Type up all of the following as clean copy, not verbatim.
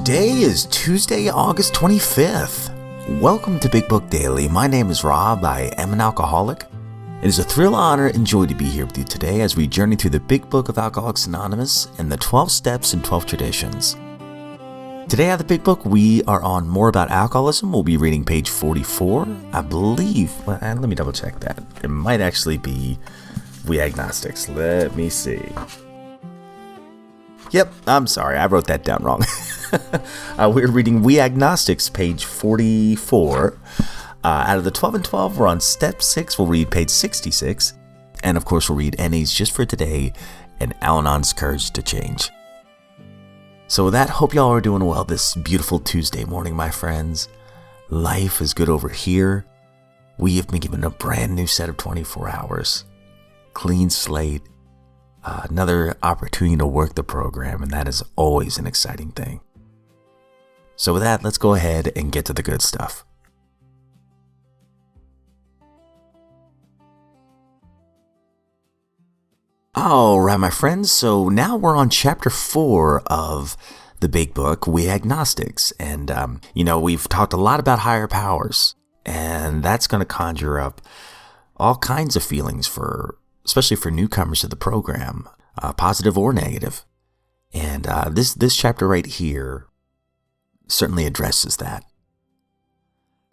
Today is Tuesday, August 25th. Welcome to Big Book Daily. My name is Rob. I am an alcoholic. It is a thrill, honor, and joy to be here with you today as we journey through the Big Book of Alcoholics Anonymous and the 12 Steps and 12 Traditions. Today at the Big Book, we are on More About Alcoholism. We'll be reading page 44, I believe. Well, let me double check that. It might actually be We Agnostics. Let me see. Yep, I'm sorry, I wrote that down wrong. We're reading We Agnostics, page 44. Out of the 12 and 12, we're on step 6. We'll read page 66. And of course, we'll read NA's Just for Today and Al-Anon's Courage to Change. So with that, hope y'all are doing well this beautiful Tuesday morning, my friends. Life is good over here. We have been given a brand new set of 24 hours. Clean slate. Another opportunity to work the program, and that is always an exciting thing. So with that, let's go ahead and get to the good stuff. All right, my friends, so now we're on chapter 4 of the Big Book, We Agnostics. And, we've talked a lot about higher powers, and that's going to conjure up all kinds of feelings especially for newcomers to the program, positive or negative. And this chapter right here certainly addresses that.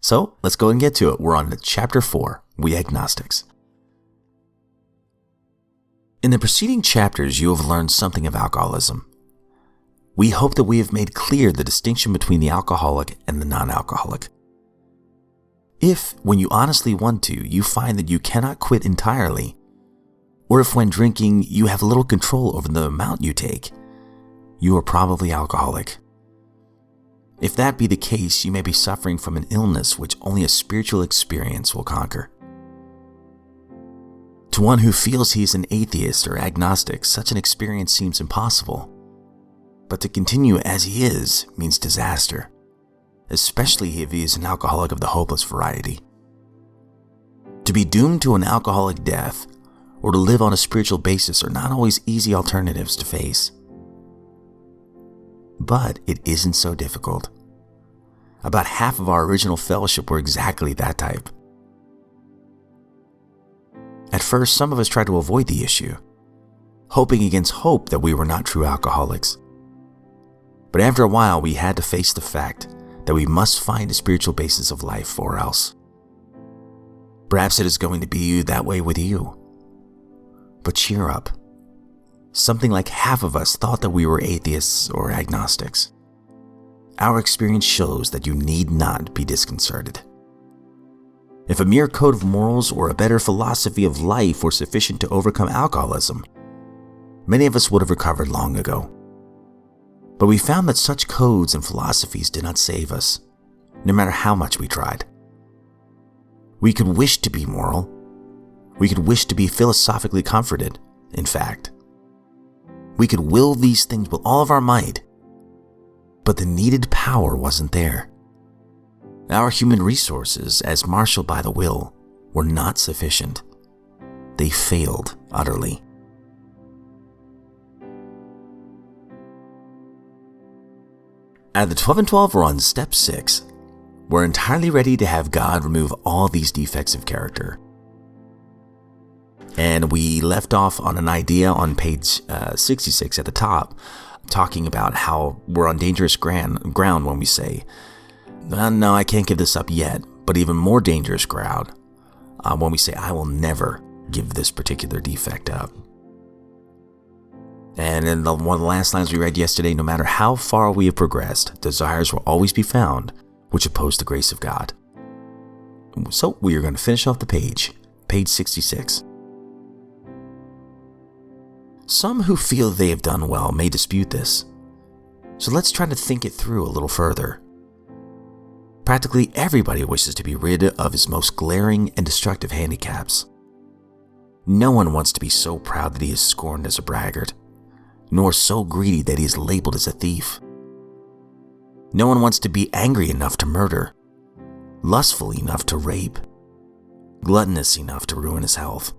So let's go and get to it. We're on to chapter 4, We Agnostics. In the preceding chapters, you have learned something of alcoholism. We hope that we have made clear the distinction between the alcoholic and the non-alcoholic. If, when you honestly want to, you find that you cannot quit entirely, or if when drinking you have little control over the amount you take, you are probably alcoholic. If that be the case, you may be suffering from an illness which only a spiritual experience will conquer. To one who feels he is an atheist or agnostic, such an experience seems impossible. But to continue as he is means disaster, especially if he is an alcoholic of the hopeless variety. To be doomed to an alcoholic death or to live on a spiritual basis are not always easy alternatives to face. But it isn't so difficult. About half of our original fellowship were exactly that type. At first, some of us tried to avoid the issue, hoping against hope that we were not true alcoholics. But after a while, we had to face the fact that we must find a spiritual basis of life or else. Perhaps it is going to be that way with you. But cheer up. Something like half of us thought that we were atheists or agnostics. Our experience shows that you need not be disconcerted. If a mere code of morals or a better philosophy of life were sufficient to overcome alcoholism, many of us would have recovered long ago. But we found that such codes and philosophies did not save us, no matter how much we tried. We could wish to be moral. We could wish to be philosophically comforted, in fact. We could will these things with all of our might, but the needed power wasn't there. Our human resources, as marshaled by the will, were not sufficient. They failed utterly. Out of the 12 and 12, we're on step 6. We're entirely ready to have God remove all these defects of character. And we left off on an idea on page 66 at the top, talking about how we're on dangerous ground when we say, no, I can't give this up yet, but even more dangerous ground when we say, I will never give this particular defect up. And in one of the last lines we read yesterday, no matter how far we have progressed, desires will always be found which oppose the grace of God. So we are going to finish off the page 66. Some who feel they have done well may dispute this. So let's try to think it through a little further. Practically everybody wishes to be rid of his most glaring and destructive handicaps. No one wants to be so proud that he is scorned as a braggart, nor so greedy that he is labeled as a thief. No one wants to be angry enough to murder, lustful enough to rape, gluttonous enough to ruin his health.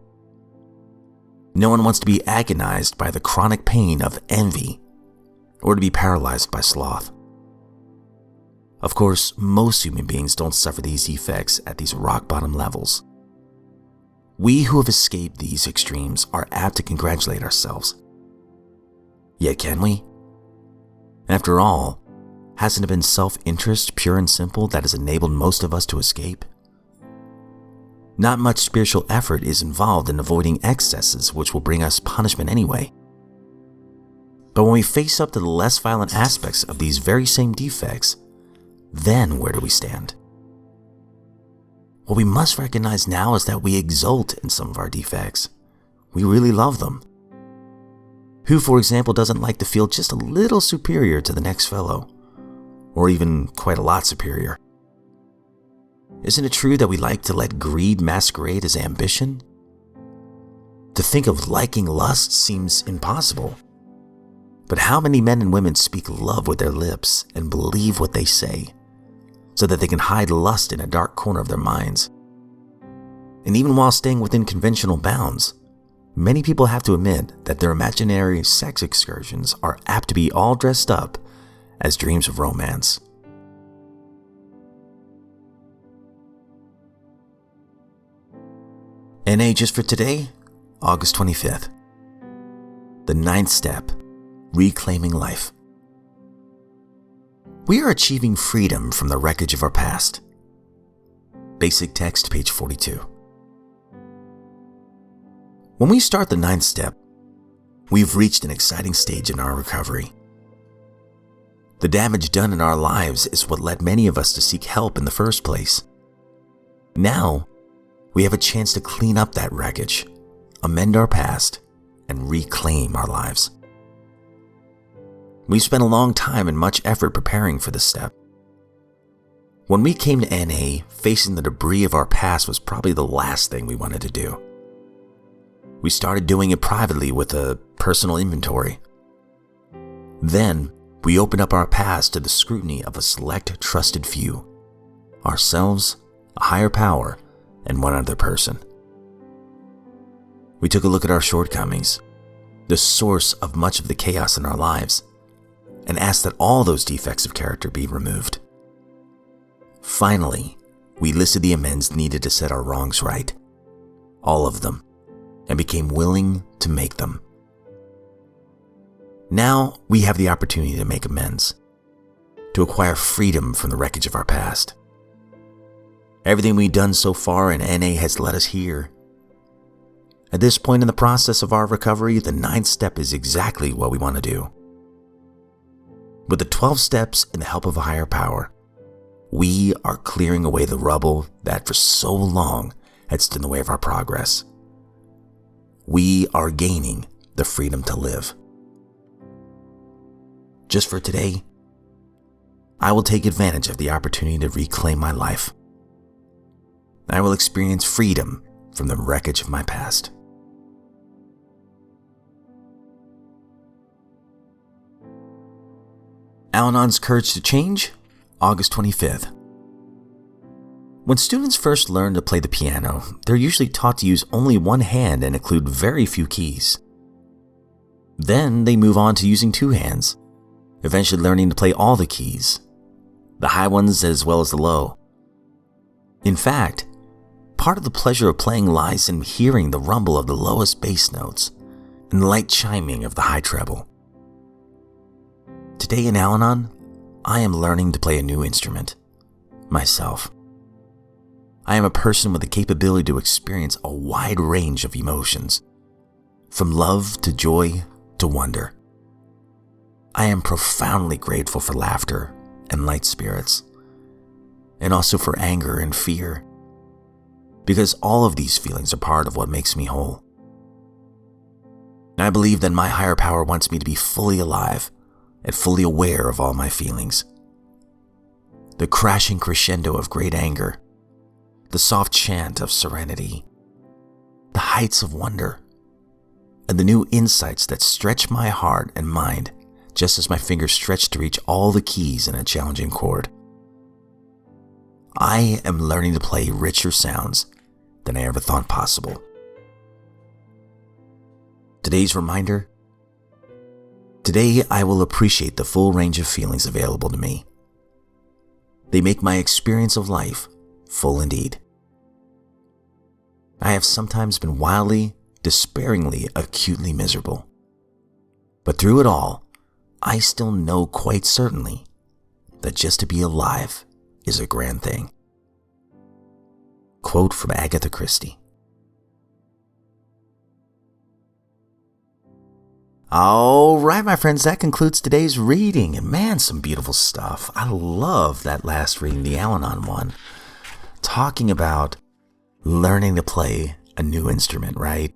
No one wants to be agonized by the chronic pain of envy or to be paralyzed by sloth. Of course, most human beings don't suffer these defects at these rock bottom levels. We who have escaped these extremes are apt to congratulate ourselves. Yet can we? After all, hasn't it been self-interest, pure and simple, that has enabled most of us to escape? Not much spiritual effort is involved in avoiding excesses which will bring us punishment anyway. But when we face up to the less violent aspects of these very same defects, then where do we stand? What we must recognize now is that we exult in some of our defects. We really love them. Who, for example, doesn't like to feel just a little superior to the next fellow? Or even quite a lot superior? Isn't it true that we like to let greed masquerade as ambition? To think of liking lust seems impossible. But how many men and women speak love with their lips and believe what they say, so that they can hide lust in a dark corner of their minds? And even while staying within conventional bounds, many people have to admit that their imaginary sex excursions are apt to be all dressed up as dreams of romance. NA just for today, August 25th. The 9th step, reclaiming life. We are achieving freedom from the wreckage of our past. Basic text, page 42. When we start the 9th step, we've reached an exciting stage in our recovery. The damage done in our lives is what led many of us to seek help in the first place. Now, we have a chance to clean up that wreckage, amend our past, and reclaim our lives. We've spent a long time and much effort preparing for this step. When we came to NA, facing the debris of our past was probably the last thing we wanted to do. We started doing it privately with a personal inventory. Then, we opened up our past to the scrutiny of a select trusted few: ourselves, a higher power, and one other person. We took a look at our shortcomings, the source of much of the chaos in our lives, and asked that all those defects of character be removed. Finally, we listed the amends needed to set our wrongs right, all of them, and became willing to make them. Now we have the opportunity to make amends, to acquire freedom from the wreckage of our past. Everything we've done so far in NA has led us here. At this point in the process of our recovery, the 9th step is exactly what we want to do. With the 12 steps and the help of a higher power, we are clearing away the rubble that for so long had stood in the way of our progress. We are gaining the freedom to live. Just for today, I will take advantage of the opportunity to reclaim my life. I will experience freedom from the wreckage of my past. Al-Anon's Courage to Change, August 25th. When students first learn to play the piano, they're usually taught to use only one hand and include very few keys. Then they move on to using two hands, eventually learning to play all the keys, the high ones as well as the low. In fact, part of the pleasure of playing lies in hearing the rumble of the lowest bass notes and the light chiming of the high treble. Today in Al-Anon, I am learning to play a new instrument, myself. I am a person with the capability to experience a wide range of emotions, from love to joy to wonder. I am profoundly grateful for laughter and light spirits, and also for anger and fear, because all of these feelings are part of what makes me whole. I believe that my higher power wants me to be fully alive and fully aware of all my feelings. The crashing crescendo of great anger, the soft chant of serenity, the heights of wonder, and the new insights that stretch my heart and mind just as my fingers stretch to reach all the keys in a challenging chord. I am learning to play richer sounds than I ever thought possible. Today's reminder: today I will appreciate the full range of feelings available to me. They make my experience of life full indeed. I have sometimes been wildly, despairingly, acutely miserable. But through it all, I still know quite certainly that just to be alive is a grand thing. Quote from Agatha Christie. All right, my friends, that concludes today's reading. And man, some beautiful stuff. I love that last reading, the Al-Anon one, talking about learning to play a new instrument, right?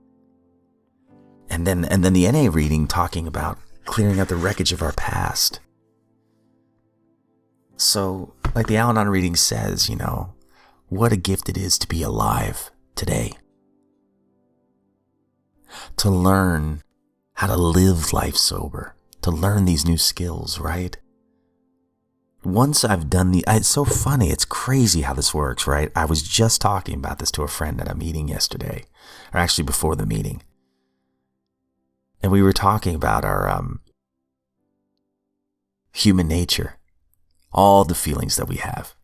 And then the NA reading talking about clearing out the wreckage of our past. So, like the Al-Anon reading says, what a gift it is to be alive today. To learn how to live life sober, to learn these new skills, right? Once I've done it's so funny, it's crazy how this works, right? I was just talking about this to a friend at a meeting yesterday, or actually before the meeting. And we were talking about our human nature, all the feelings that we have,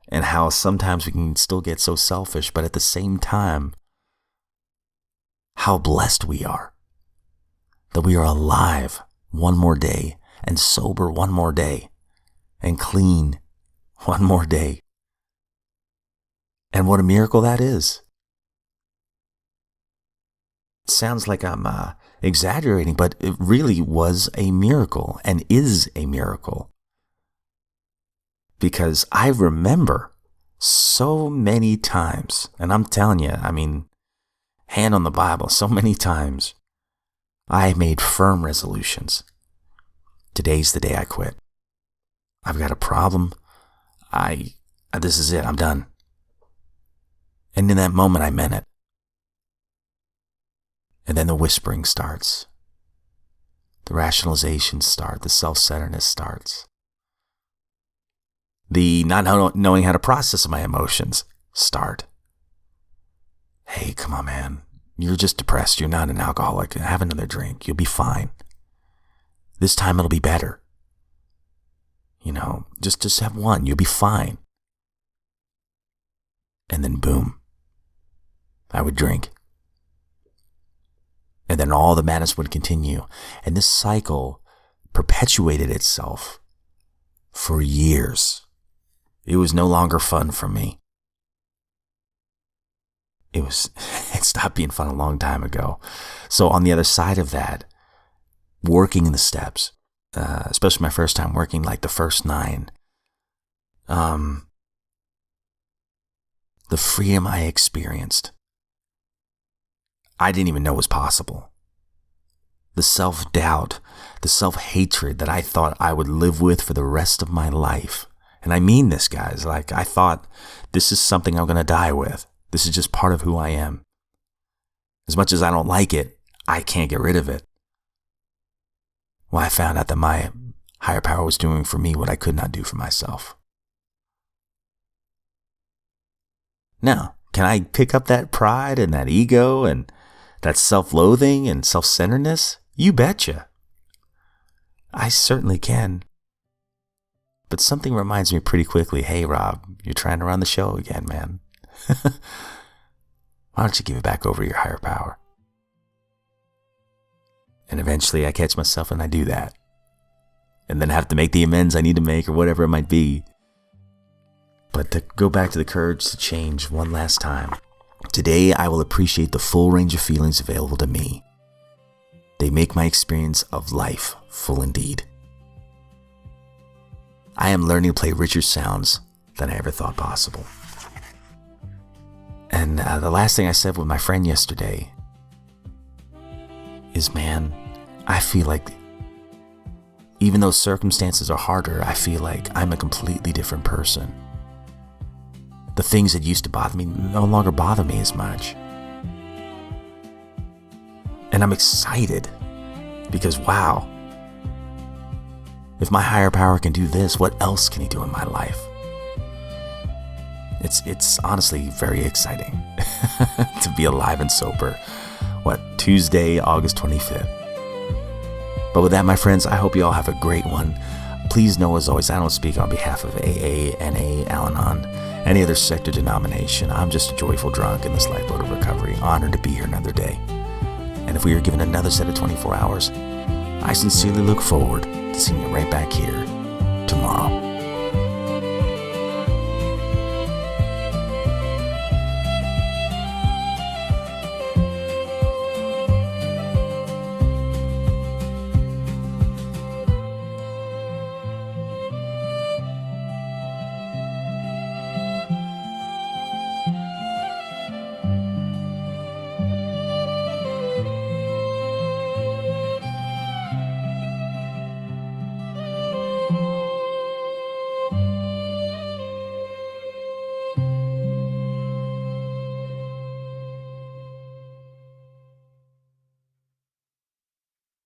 and how sometimes we can still get so selfish, but at the same time, how blessed we are. That we are alive one more day, and sober one more day, and clean one more day. And what a miracle that is. It sounds like I'm exaggerating, but it really was a miracle and is a miracle. Because I remember so many times, and I'm telling you, hand on the Bible, so many times, I made firm resolutions. Today's the day I quit. I've got a problem. This is it. I'm done. And in that moment, I meant it. And then the whispering starts. The rationalizations start. The self-centeredness starts. The not knowing how to process my emotions start. Hey, come on, man. You're just depressed. You're not an alcoholic. Have another drink. You'll be fine. This time it'll be better. Just have one. You'll be fine. And then boom, I would drink. And then all the madness would continue. And this cycle perpetuated itself for years. It was no longer fun for me. It stopped being fun a long time ago. So on the other side of that, working in the steps, especially my first time working, like the first 9, the freedom I experienced, I didn't even know was possible. The self-doubt, the self-hatred that I thought I would live with for the rest of my life. And I mean this, guys. Like, I thought this is something I'm going to die with. This is just part of who I am. As much as I don't like it, I can't get rid of it. Well, I found out that my higher power was doing for me what I could not do for myself. Now, can I pick up that pride and that ego and that self-loathing and self-centeredness? You betcha. I certainly can. But something reminds me pretty quickly, hey, Rob, you're trying to run the show again, man. Why don't you give it back over to your higher power? And eventually I catch myself and I do that. And then have to make the amends I need to make or whatever it might be. But to go back to the courage to change one last time. Today I will appreciate the full range of feelings available to me. They make my experience of life full indeed. I am learning to play richer sounds than I ever thought possible. And the last thing I said with my friend yesterday is, man, I feel like even though circumstances are harder, I feel like I'm a completely different person. The things that used to bother me no longer bother me as much. And I'm excited because, wow, if my higher power can do this, what else can he do in my life? It's honestly very exciting to be alive and sober. Tuesday, August 25th. But with that, my friends, I hope you all have a great one. please know, as always, I don't speak on behalf of AA, NA, Al-Anon, any other sect or denomination. I'm just a joyful drunk in this lifeboat of recovery, honored to be here another day. And if we are given another set of 24 hours, I sincerely look forward to seeing you right back here tomorrow.